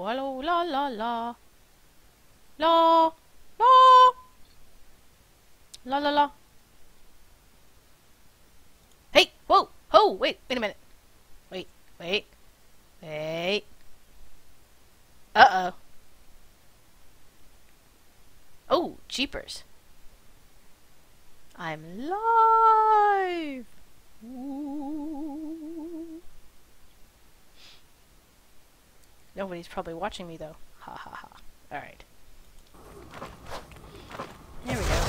hello, la la la. La, la. La la la. Hey, whoa, oh, wait a minute. Wait. Uh-oh. Oh, jeepers. I'm live! Ooh. Nobody's probably watching me, though. Ha ha ha. Alright. There we go.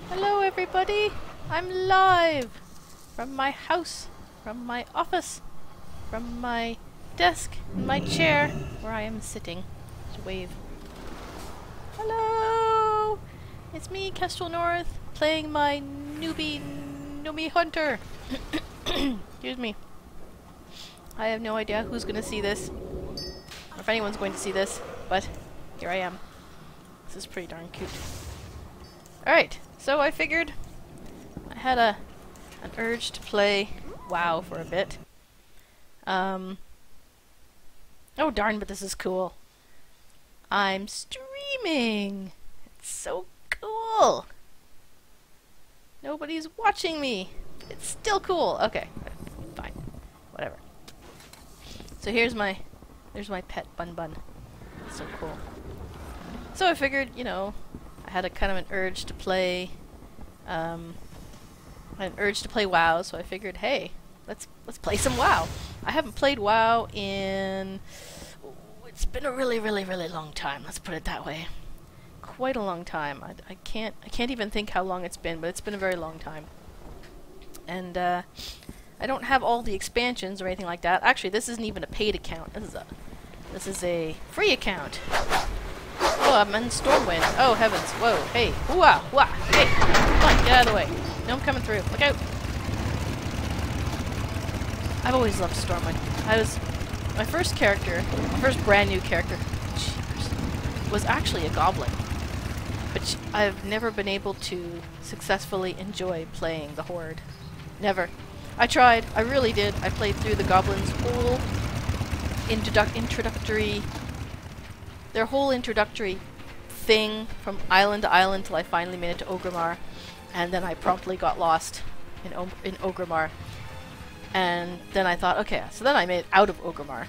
Hello, everybody! I'm live! From my house, from my office, from my desk, in my chair, where I am sitting. Just wave. Hello! It's me, Kestrel North, playing my newbie gnome hunter. Excuse me. I have no idea who's going to see this, or if anyone's going to see this, but here I am. This is pretty darn cute. Alright, so I figured I had an urge to play WoW for a bit. Oh darn, but this is cool. I'm streaming! It's so cool! Nobody's watching me! It's still cool! Okay, fine. Whatever. So there's my pet Bun Bun. It's so cool. So I figured, you know, I had a kind of an urge to play WoW, so I figured, hey, let's play some WoW. I haven't played WoW in it's been a really long time. Let's put it that way. Quite a long time. I can't even think how long it's been, but it's been a very long time. And I don't have all the expansions or anything like that. Actually, this isn't even a paid account. This is a free account. Oh, I'm in Stormwind. Oh heavens! Whoa! Hey! Whoa! Whoa! Hey! Come on, get out of the way! No, I'm coming through. Look out! I've always loved Stormwind. My first brand new character, was actually a goblin. But I've never been able to successfully enjoy playing the Horde. Never. I tried. I really did. I played through the goblins' whole their whole introductory thing from island to island till I finally made it to Orgrimmar, and then I promptly got lost in Orgrimmar. And then I thought, okay, so then I made it out of Orgrimmar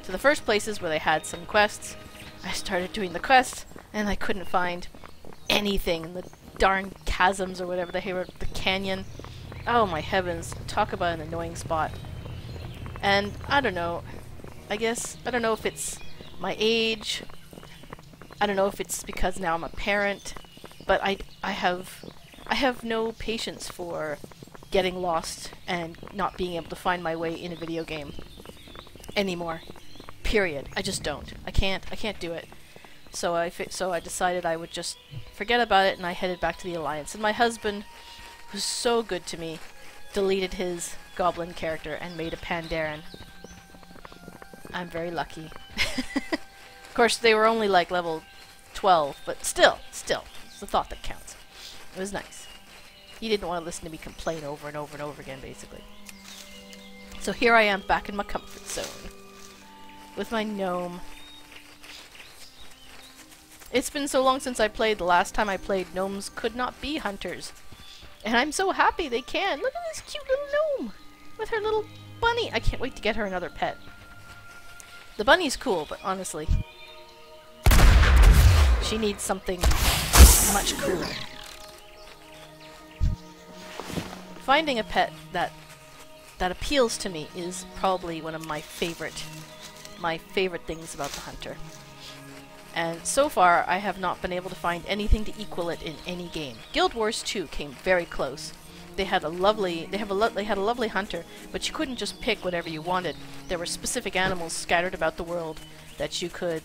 to the first places where they had some quests. I started doing the quests, and I couldn't find anything in the darn chasms or whatever the canyon. Oh my heavens, talk about an annoying spot. And I don't know, I don't know if it's my age, I don't know if it's because now I'm a parent, but I have no patience for getting lost and not being able to find my way in a video game anymore. Period. I just don't. I can't do it. So I decided I would just forget about it, and I headed back to the Alliance. And my husband, who's so good to me, deleted his goblin character and made a Pandaren. I'm very lucky. Of course, they were only like level 12, but still, it's the thought that counts. It was nice. He didn't want to listen to me complain over and over and over again, basically. So here I am, back in my comfort zone, with my gnome. It's been so long since I played. The last time I played, gnomes could not be hunters. And I'm so happy they can. Look at this cute little gnome with her little bunny. I can't wait to get her another pet. The bunny's cool, but honestly, she needs something much cooler. Finding a pet that appeals to me is probably one of my favorite things about the hunter. And so far, I have not been able to find anything to equal it in any game. Guild Wars 2 came very close. They had a lovely hunter, but you couldn't just pick whatever you wanted. There were specific animals scattered about the world that you could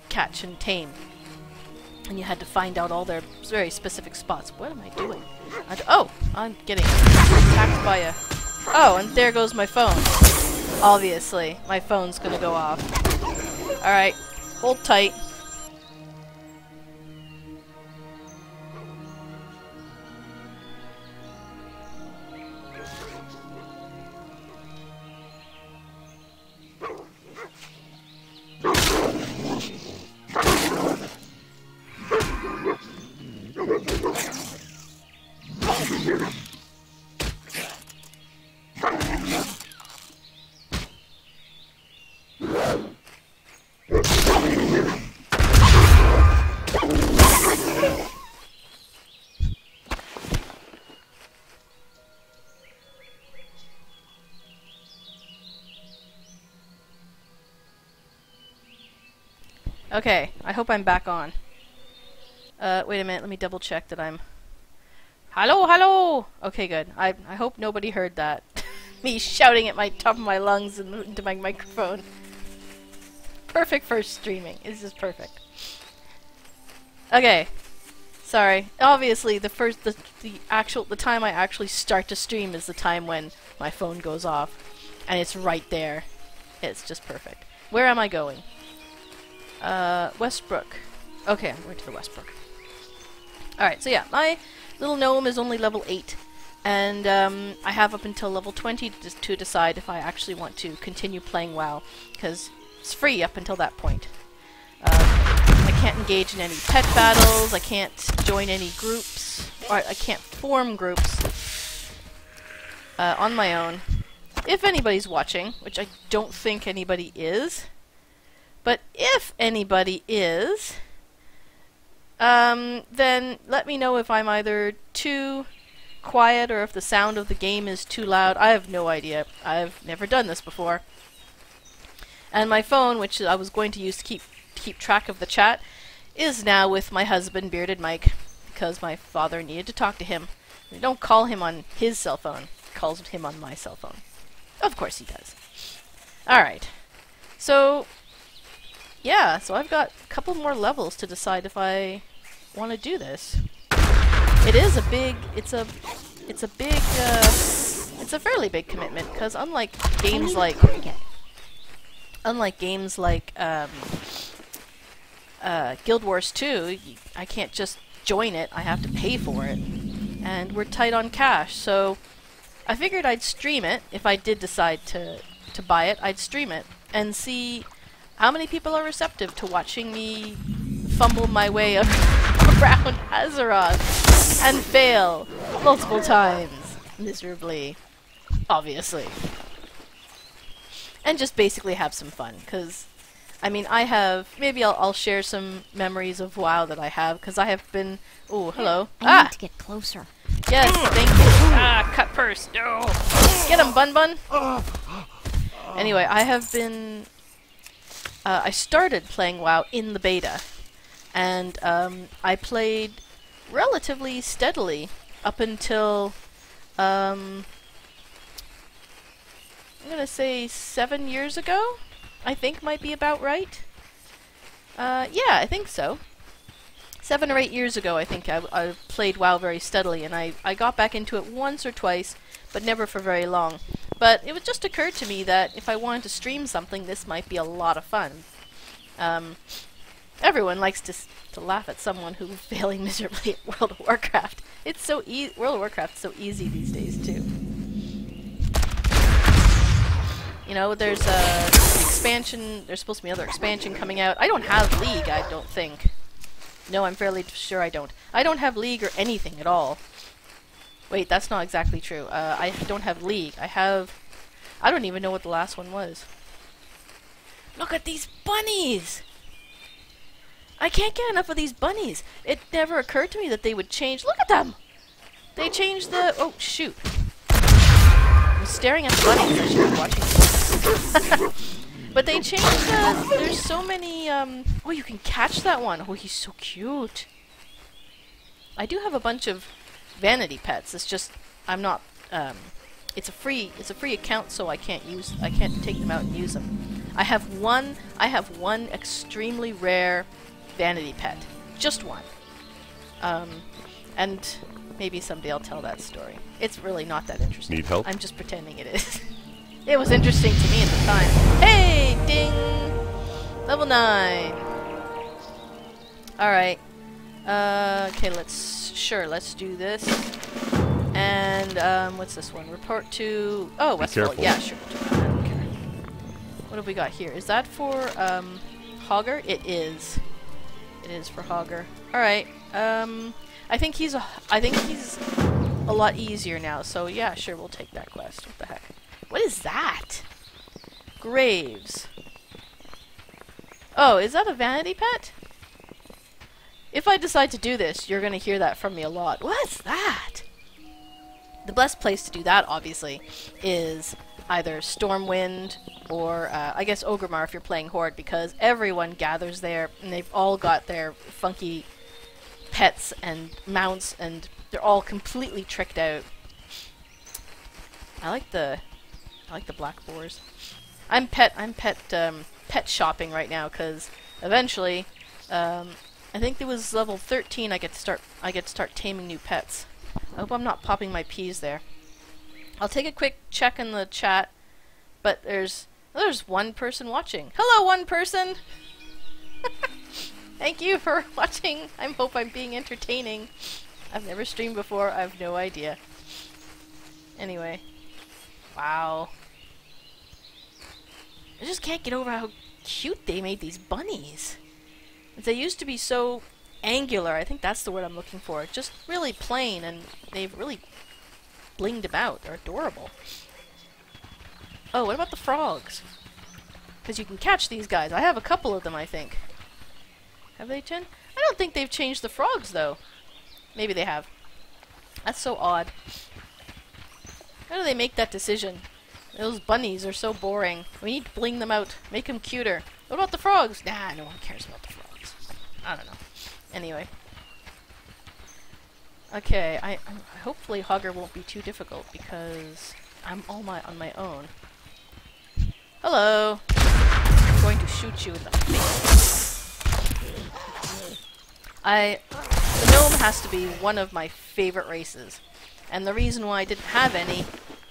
catch and tame, and you had to find out all their very specific spots. What am I doing? Oh, I'm getting attacked by a... Oh, and there goes my phone. Obviously, my phone's gonna go off. Alright, hold tight. Okay, I hope I'm back on. Wait a minute, let me double check that I'm... Hello, hello! Okay, good. I hope nobody heard that. Me shouting at my top of my lungs into my microphone. Perfect for streaming. It's just perfect. Okay. Sorry. Obviously, the time I actually start to stream is the time when my phone goes off. And it's right there. It's just perfect. Where am I going? Westbrook. Okay, I'm going to the Westbrook. Alright, so yeah, my little gnome is only level 8. And I have up until level 20 to decide if I actually want to continue playing WoW. Because it's free up until that point. I can't engage in any pet battles, I can't join any groups, or I can't form groups on my own. If anybody's watching, which I don't think anybody is, but if anybody is, then let me know if I'm either too quiet or if the sound of the game is too loud. I have no idea. I've never done this before. And my phone, which I was going to use to keep track of the chat, is now with my husband, Bearded Mike, because my father needed to talk to him. I don't call him on his cell phone. He calls him on my cell phone. Of course he does. Alright. So... yeah, so I've got a couple more levels to decide if I want to do this. It is a big, it's a fairly big commitment, because unlike games like Guild Wars 2, I can't just join it, I have to pay for it. And we're tight on cash, so I figured I'd stream it. If I did decide to buy it, I'd stream it and see how many people are receptive to watching me fumble my way around Azeroth and fail multiple times, miserably, obviously. And just basically have some fun, because, I mean, I have, maybe I'll share some memories of WoW that I have, because I have been, oh, hello. I need to get closer. Yes, thank you. Ah, cut purse, no. Get him, Bun Bun. Anyway, I have been... I started playing WoW in the beta, and I played relatively steadily up until, I'm gonna say 7 years ago, I think might be about right. Yeah, I think so. 7 or 8 years ago, I think I played WoW very steadily, and I got back into it once or twice, but never for very long. But it just occurred to me that if I wanted to stream something, this might be a lot of fun. Everyone likes to laugh at someone who's failing miserably at World of Warcraft. It's so easy. World of Warcraft is so easy these days too. You know, there's a expansion. There's supposed to be another expansion coming out. I don't have League, I don't think. No, I'm fairly sure I don't. I don't have League or anything at all. Wait, that's not exactly true. I don't have League. I don't even know what the last one was. Look at these bunnies! I can't get enough of these bunnies. It never occurred to me that they would change. Look at them! They changed the... oh, shoot. I'm staring at the bunnies. I should be watching. But they changed the... there's so many... oh, you can catch that one. Oh, he's so cute. I do have a bunch of vanity pets. It's just... I'm not... it's a free account, so I can't take them out and use them. I have one extremely rare vanity pet. Just one. And maybe someday I'll tell that story. It's really not that interesting. Need help? I'm just pretending it is. It was interesting to me at the time. Hey! Ding! Level 9! Alright. Okay, let's do this. And, what's this one? Report to... oh, Westfall. Yeah, sure. I don't care. What have we got here? Is that for, Hogger? It is. It is for Hogger. Alright, I think he's a lot easier now, so yeah, sure, we'll take that quest. What the heck? What is that? Graves. Oh, is that a vanity pet? If I decide to do this, you're gonna hear that from me a lot. What's that? The best place to do that, obviously, is either Stormwind or, I guess, Orgrimmar if you're playing Horde, because everyone gathers there, and they've all got their funky pets and mounts, and they're all completely tricked out. I like the black boars. I'm pet shopping right now, because eventually, I think it was level 13 I get to start taming new pets. I hope I'm not popping my peas there. I'll take a quick check in the chat, but there's one person watching. Hello, one person! Thank you for watching. I hope I'm being entertaining. I've never streamed before. I have no idea. Anyway. Wow. I just can't get over how cute they made these bunnies. They used to be so angular. I think that's the word I'm looking for. Just really plain, and they've really blinged about. They're adorable. Oh, what about the frogs? Because you can catch these guys. I have a couple of them, I think. Have they changed? I don't think they've changed the frogs, though. Maybe they have. That's so odd. How do they make that decision? Those bunnies are so boring. We need to bling them out. Make them cuter. What about the frogs? Nah, no one cares about the frogs. I don't know. Anyway. Okay, hopefully Hogger won't be too difficult, because I'm on my own. Hello! I'm going to shoot you in the face. The gnome has to be one of my favorite races. And the reason why I didn't have any...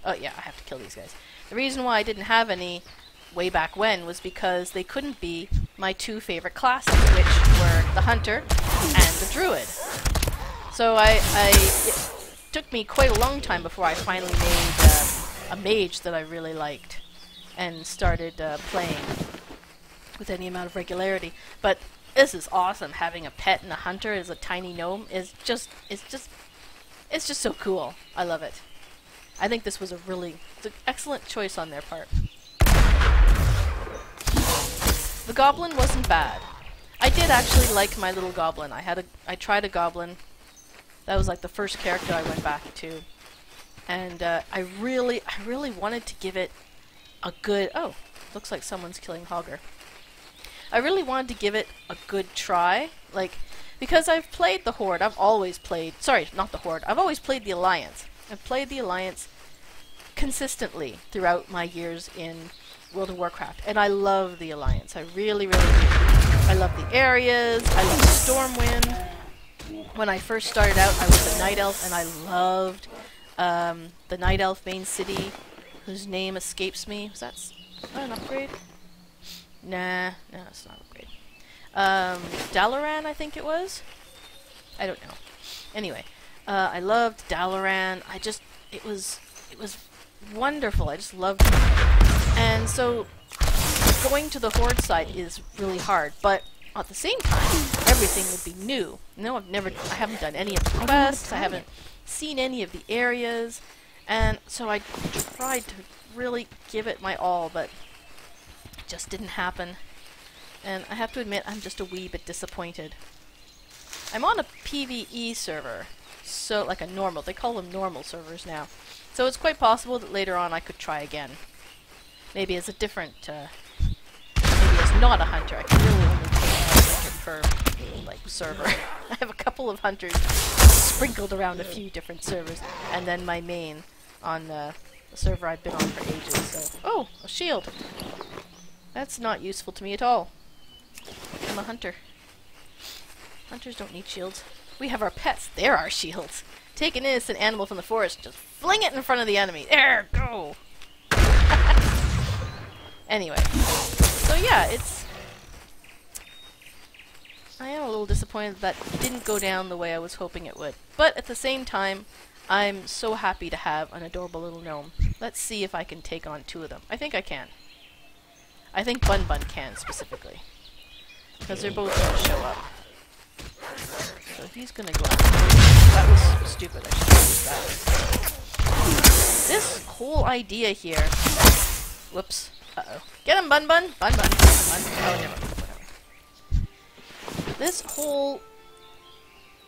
Oh yeah, I have to kill these guys. The reason why I didn't have any way back when was because they couldn't be my two favorite classes, which were the hunter and the druid. So it took me quite a long time before I finally made a mage that I really liked and started playing with any amount of regularity. But this is awesome. Having a pet and a hunter as a tiny gnome is just so cool. I love it. I think this was it's an excellent choice on their part. The goblin wasn't bad. I did actually like my little goblin. I tried a goblin. That was like the first character I went back to. And I really wanted to give it a good... Oh, looks like someone's killing Hogger. I really wanted to give it a good try. Like, because I've played the Horde. I've always played... Sorry, not the Horde. I've always played the Alliance. I've played the Alliance consistently throughout my years in World of Warcraft. And I love the Alliance. I really do. I love the areas. I love Stormwind. When I first started out, I was a Night Elf, and I loved the Night Elf main city, whose name escapes me. Was that an upgrade? Nah, no, it's not an upgrade. Dalaran, I think it was? I don't know. Anyway, I loved Dalaran. It was wonderful. I just loved it. And so, going to the Horde side is really hard, but at the same time, everything would be new. No, I haven't done any of the quests, I haven't seen any of the areas, and so I tried to really give it my all, but it just didn't happen. And I have to admit, I'm just a wee bit disappointed. I'm on a PvE server, so like a normal, they call them normal servers now. So it's quite possible that later on I could try again. Maybe as a different, maybe as not a hunter. I can really only take a hunter per, like, server. I have a couple of hunters sprinkled around a few different servers, and then my main on the server I've been on for ages, so... Oh! A shield! That's not useful to me at all. I'm a hunter. Hunters don't need shields. We have our pets. They're our shields. Take an innocent animal from the forest, just fling it in front of the enemy. There! Go! Anyway. So yeah, I am a little disappointed that didn't go down the way I was hoping it would. But at the same time, I'm so happy to have an adorable little gnome. Let's see if I can take on two of them. I think I can. I think Bun Bun can, specifically. Because they're both going to show up. So he's going to go after me. That was stupid. I should have used that. This whole idea here... Whoops. Uh-oh. Get him, Bun Bun! Bun Bun! Bun Bun! Oh, never mind. Whatever. This whole...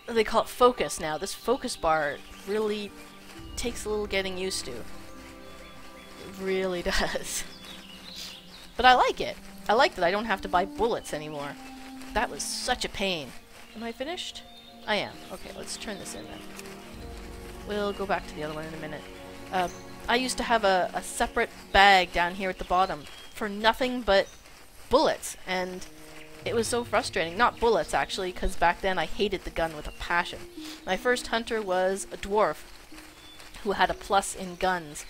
They call it focus now. This focus bar really takes a little getting used to. It really does. But I like it. I like that I don't have to buy bullets anymore. That was such a pain. Am I finished? I am. Okay, let's turn this in then. We'll go back to the other one in a minute. I used to have a separate bag down here at the bottom for nothing but bullets, and it was so frustrating. Not bullets, actually, because back then I hated the gun with a passion. My first hunter was a dwarf who had a plus in guns,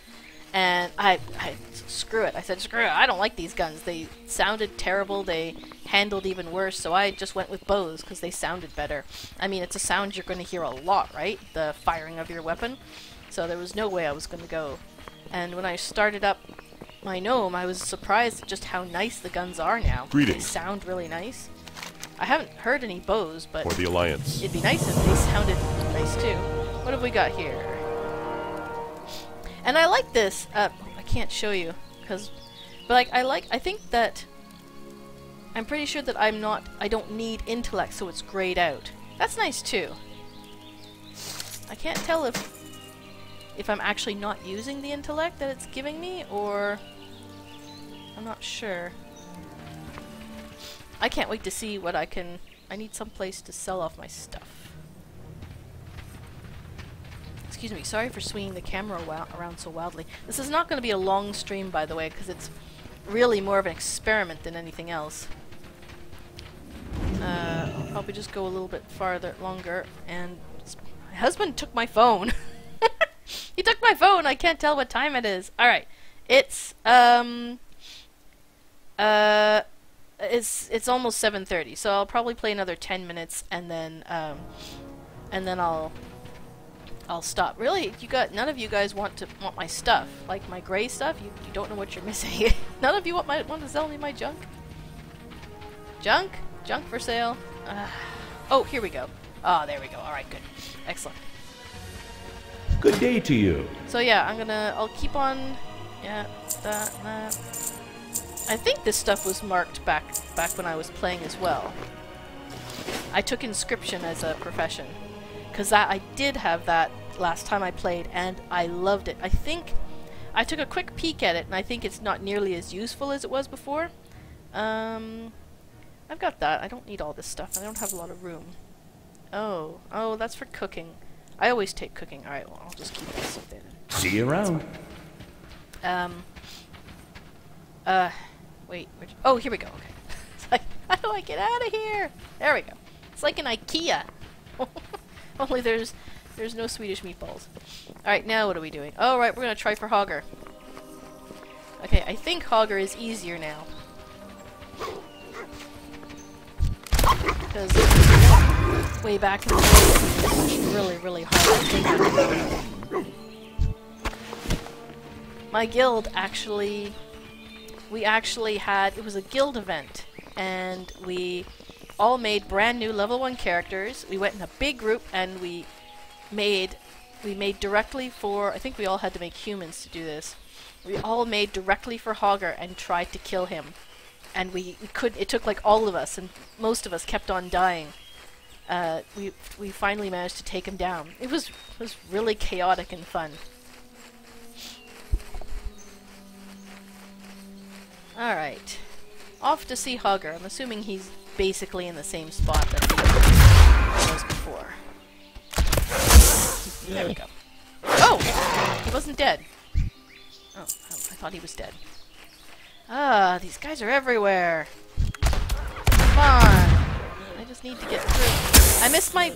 and I screw it. I said, screw it, I don't like these guns. They sounded terrible, they handled even worse, so I just went with bows because they sounded better. I mean, it's a sound you're going to hear a lot, right? The firing of your weapon. So there was no way I was going to go. And when I started up my gnome, I was surprised at just how nice the guns are now. Greetings. They sound really nice. I haven't heard any bows, but For the Alliance. it'd be nice if they sounded nice too. What have we got here? And I like this. I can't show you, but like I think that I'm pretty sure that I don't need intellect, so it's grayed out. That's nice too. I can't tell if I'm actually not using the intellect that it's giving me, or I'm not sure. I can't wait to see what I need some place to sell off my stuff. Excuse me, sorry for swinging the camera around so wildly. This is not going to be a long stream, by the way, because it's really more of an experiment than anything else. I'll probably just go a little bit farther, longer, and my husband took my phone. He took my phone! I can't tell what time it is. Alright. It's almost 7:30, so I'll probably play another 10 minutes, and then I'll stop. Really, none of you guys want my stuff, like my gray stuff. You don't know what you're missing. None of you want to sell me my junk. Junk for sale. Oh, here we go. Oh, there we go. All right, good, excellent. Good day to you. So yeah, I'll keep on. Yeah, that. I think this stuff was marked back when I was playing as well. I took inscription as a profession. Because I did have that last time I played, and I loved it. I think I took a quick peek at it, and I think it's not nearly as useful as it was before. I've got that. I don't need all this stuff. I don't have a lot of room. Oh, that's for cooking. I always take cooking. Alright, well, I'll just keep this up there. See you around. Wait. Oh, here we go. Okay. It's like, how do I get out of here? There we go. It's like an IKEA. Only there's no Swedish meatballs. Alright, now what are we doing? Oh, right, we're gonna try for Hogger. Okay, I think Hogger is easier now. Because way back in the day, it was really, really hard to take out. My guild we actually had, it was a guild event, and we all made brand new level 1 characters. We went in a big group, and we made directly for, I think we all had to make humans to do this. We all made directly for Hogger and tried to kill him. And we it took like all of us, and most of us kept on dying. We finally managed to take him down. It was really chaotic and fun. Alright. Off to see Hogger. I'm assuming he's basically in the same spot that he was before. There we go. Oh! He wasn't dead. Oh, I thought he was dead. Ah, these guys are everywhere. Come on. I just need to get through. I miss my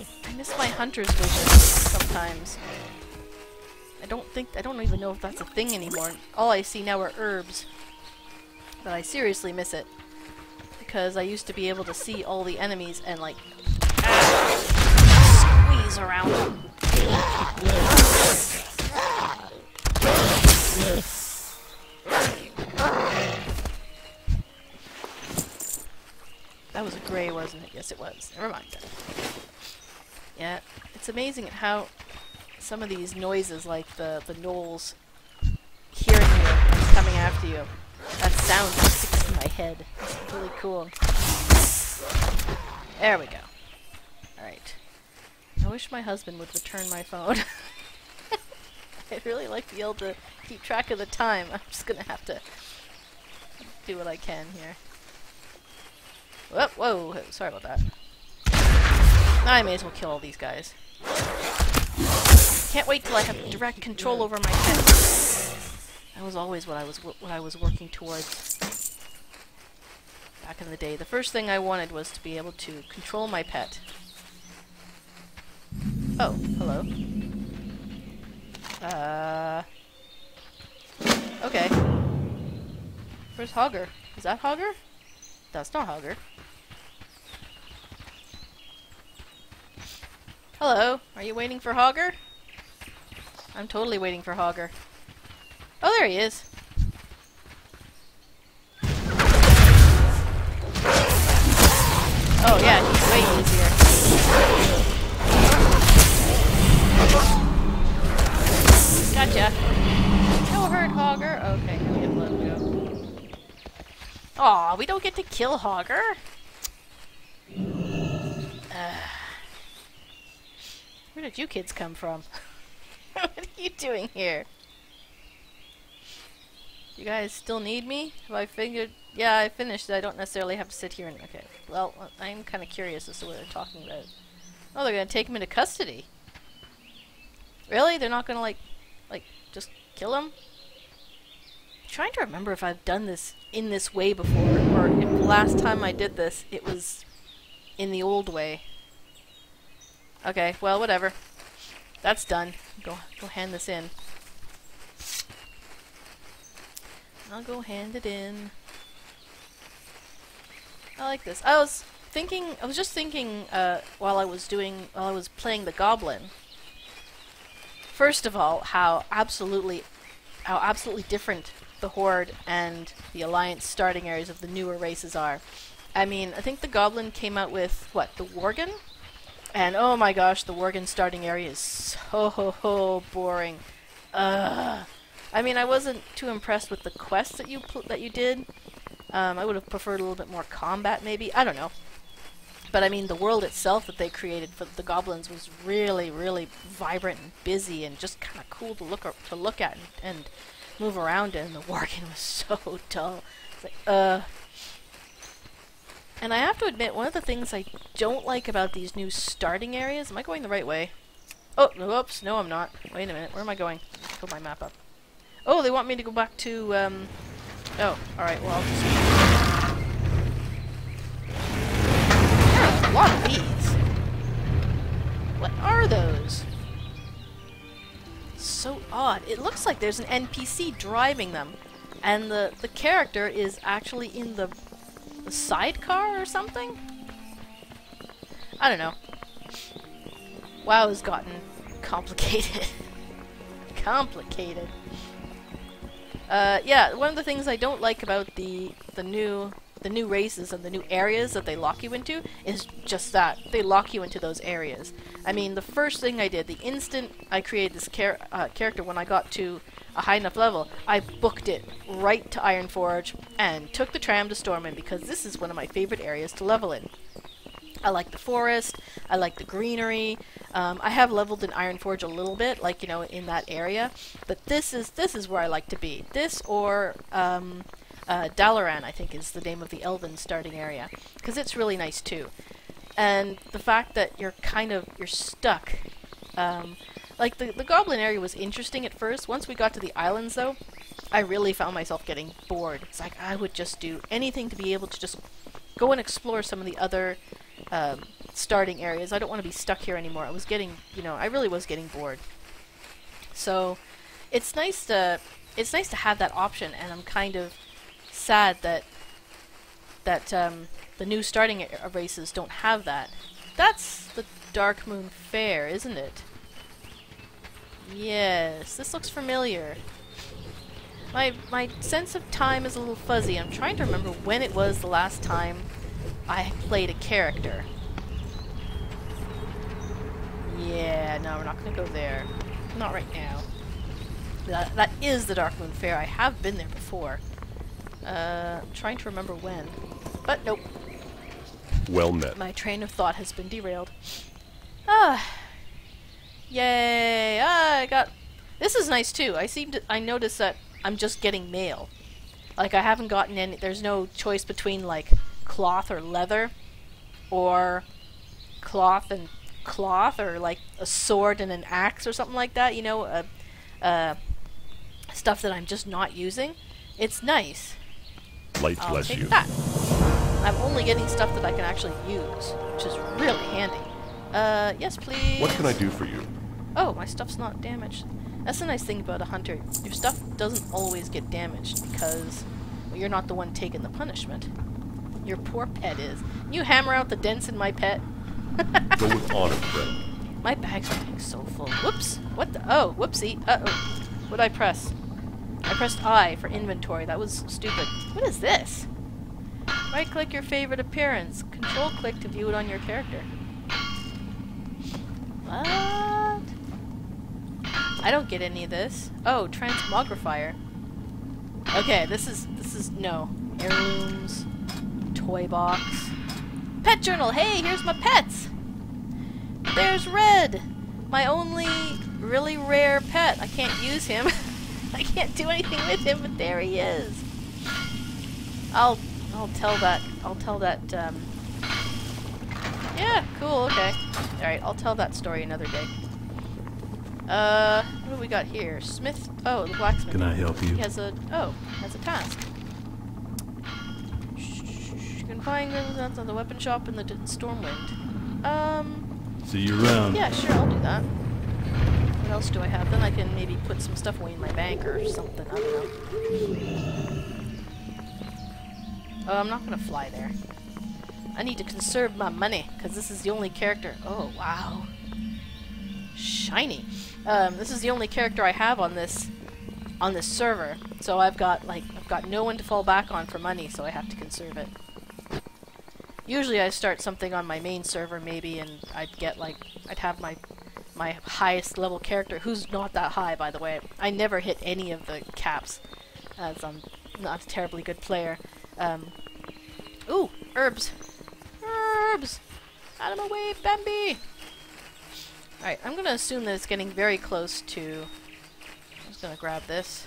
hunter's vision sometimes. I don't even know if that's a thing anymore. All I see now are herbs. But I seriously miss it. Because I used to be able to see all the enemies and like squeeze around them. That was a gray, wasn't it? Yes, it was. Never mind then. Yeah, it's amazing at how some of these noises, like the gnolls hearing you and coming after you, that sound just sticks in my head. It's really cool. There we go. Alright. I wish my husband would return my phone. I'd really like to be able to keep track of the time. I'm just gonna have to do what I can here. Whoa, whoa, sorry about that. I may as well kill all these guys. Can't wait till I have direct control over my pet. That was always what I was working towards back in the day. The first thing I wanted was to be able to control my pet. Oh, hello. Okay. Where's Hogger? Is that Hogger? That's not Hogger. Hello, are you waiting for Hogger? I'm totally waiting for Hogger. Oh, there he is. Oh yeah, he's way easier. Gotcha. No hurt, Hogger. Okay, we have to let him go. Aw, we don't get to kill Hogger. Where did you kids come from? What are you doing here? You guys still need me? Have I figured? Yeah, I finished. I don't necessarily have to sit here and... Okay. Well, I'm kind of curious as to what they're talking about. Oh, they're going to take him into custody. Really? They're not going to, like, just kill him? I'm trying to remember if I've done this in this way before, or if the last time I did this, it was in the old way. Okay, well, whatever. That's done. Go hand this in. I'll go hand it in. I like this. I was just thinking, while I was playing the Goblin. First of all, how absolutely different the Horde and the Alliance starting areas of the newer races are. I mean, I think the Goblin came out with, what, the Worgen? And oh my gosh, the Worgen starting area is so boring. I mean, I wasn't too impressed with the quests that you did. I would have preferred a little bit more combat, maybe. I don't know. But I mean, the world itself that they created for the goblins was really, really vibrant and busy, and just kind of cool to look at and move around in. And the Worgen was so dull. It's like, And I have to admit, one of the things I don't like about these new starting areas... Am I going the right way? Oh, whoops. No, I'm not. Wait a minute. Where am I going? Pull my map up. Oh, they want me to go back to, Oh, alright, well, I'll just... There are a lot of these. What are those? So odd. It looks like there's an NPC driving them. And the character is actually in the sidecar or something? I don't know. WoW has gotten complicated. Complicated. Yeah, one of the things I don't like about the new races and the new areas that they lock you into is just that. They lock you into those areas. I mean, the first thing I did, the instant I created this character when I got to a high enough level, I booked it right to Ironforge and took the tram to Stormwind because this is one of my favorite areas to level in. I like the forest, I like the greenery. I have leveled in Ironforge a little bit, like, you know, in that area, but this is where I like to be. This or Dalaran, I think, is the name of the Elven starting area, because it's really nice too. And the fact that you're stuck. Like, the Goblin area was interesting at first. Once we got to the islands, though, I really found myself getting bored. It's like I would just do anything to be able to just go and explore some of the other starting areas. I don't want to be stuck here anymore. I was getting, I really was getting bored. So it's nice to have that option, and I'm kind of sad that the new starting races don't have that. That's the Dark Moon Fair, isn't it? Yes, this looks familiar. My sense of time is a little fuzzy. I'm trying to remember when it was the last time I played a character. Yeah, no, we're not gonna go there. Not right now. That is the Dark Moon Fair. I have been there before. I'm trying to remember when. But nope. Well met. My train of thought has been derailed. Ah. Yay! Ah, I got... This is nice too. I noticed that I'm just getting mail. Like, I haven't gotten any... There's no choice between, like, cloth or leather. Or cloth and cloth. Or, like, a sword and an axe or something like that. You know, stuff that I'm just not using. It's nice. Light I'll bless take you. that. I'm only getting stuff that I can actually use, which is really handy. Yes, please. What can I do for you? Oh, my stuff's not damaged. That's the nice thing about a hunter. Your stuff doesn't always get damaged because you're not the one taking the punishment. Your poor pet is. Can you hammer out the dents in my pet? Go with honor, friend. My bags are getting so full. Whoops. What the? Oh, whoopsie. Uh-oh. What'd I press? I pressed I for inventory. That was stupid. What is this? Right-click your favorite appearance. Control-click to view it on your character. What? I don't get any of this. Oh, transmogrifier. Okay, this is no. Heirlooms. Toy box. Pet journal! Hey, here's my pets! There's Red! My only really rare pet. I can't use him. I can't do anything with him, but there he is. I'll tell that, yeah, cool, okay. Alright, I'll tell that story another day. What do we got here? Smith, oh, the blacksmith. Can I help you? He has a task. You can find that's on the weapon shop in the Stormwind. See you around. Yeah, sure, I'll do that. What else do I have? Then I can maybe put some stuff away in my bank or something, I don't know. Oh, I'm not gonna fly there. I need to conserve my money, because this is the only character... Oh, wow. Shiny. This is the only character I have on this server. So I've got no one to fall back on for money, so I have to conserve it. Usually I start something on my main server, maybe, and I'd have my highest level character, who's not that high, by the way. I never hit any of the caps, as I'm not a terribly good player. Ooh, herbs! Herbs! Out of my way, Bambi! Alright, I'm gonna assume that it's getting very close to... I'm just gonna grab this.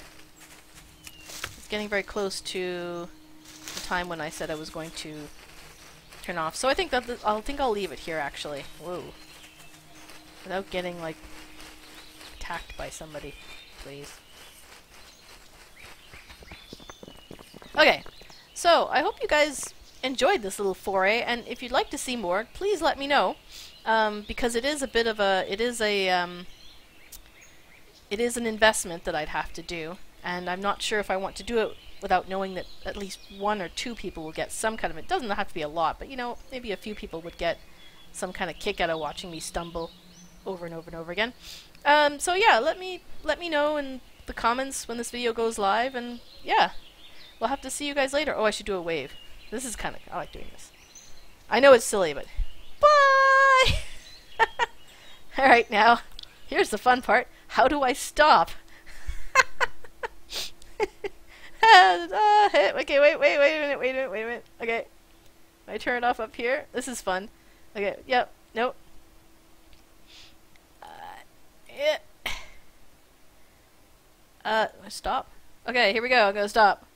It's getting very close to the time when I said I was going to turn off. So I think that I'll leave it here, actually. Whoa. Without getting, like, attacked by somebody, please. Okay. So, I hope you guys enjoyed this little foray, and if you'd like to see more, please let me know, because it is a bit of a, it is an investment that I'd have to do, and I'm not sure if I want to do it without knowing that at least 1 or 2 people will get some kind of, it doesn't have to be a lot, but you know, maybe a few people would get some kind of kick out of watching me stumble over and over and over again. So yeah, let me know in the comments when this video goes live, and yeah. We'll have to see you guys later. Oh, I should do a wave. This is kind of... I like doing this. I know it's silly, but... Bye! Alright, now, here's the fun part. How do I stop? Okay, wait a minute. Okay. I turn it off up here. This is fun. Okay, yep, nope. Yeah. Stop? Okay, here we go. I'm gonna stop.